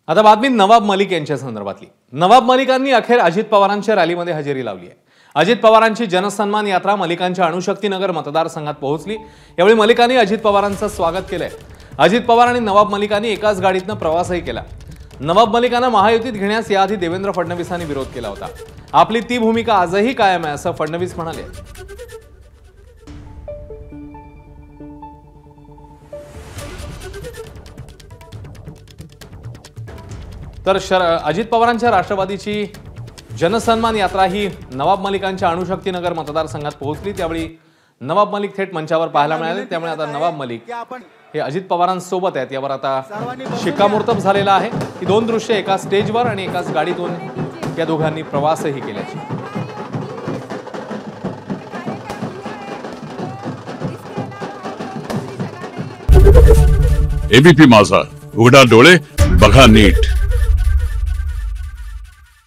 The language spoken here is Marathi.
आता बातमी नवाब मलिक यांच्या संदर्भातली। नवाब मलिकांनी अखेर अजित पवारांच्या रॅलीमध्ये हजेरी लावली आहे। अजित पवारांची जनसन्मान यात्रा मलिकांच्या अणुशक्तीनगर मतदारसंघात पोहोचली। यावेळी मलिकांनी अजित पवारांचं स्वागत केलंय। अजित पवार आणि नवाब मलिकांनी एकाच गाडीतनं प्रवासही केला। नवाब मलिकांना महायुतीत घेण्यास याआधी देवेंद्र फडणवीसांनी विरोध केला होता। आपली ती भूमिका आजही कायम आहे असं फडणवीस म्हणाले। तर अजित पवारांच्या राष्ट्रवादीची जनसन्मान यात्रा ही नवाब मलिकांच्या अणुशक्तीनगर मतदारसंघात पोहोचली। त्यावेळी नवाब मलिक थेट मंचावर पाहायला मिळाले। त्यामुळे आता नवाब मलिक हे अजित पवारांसोबत आहेत यावर आता शिक्कामोर्तब झालेला आहे। ही दोन दृश्य एका स्टेजवर आणि एकाच गाडीतून या दोघांनी प्रवासही केल्याची। एबीपी माझा, उघडा डोळे बघा नीट।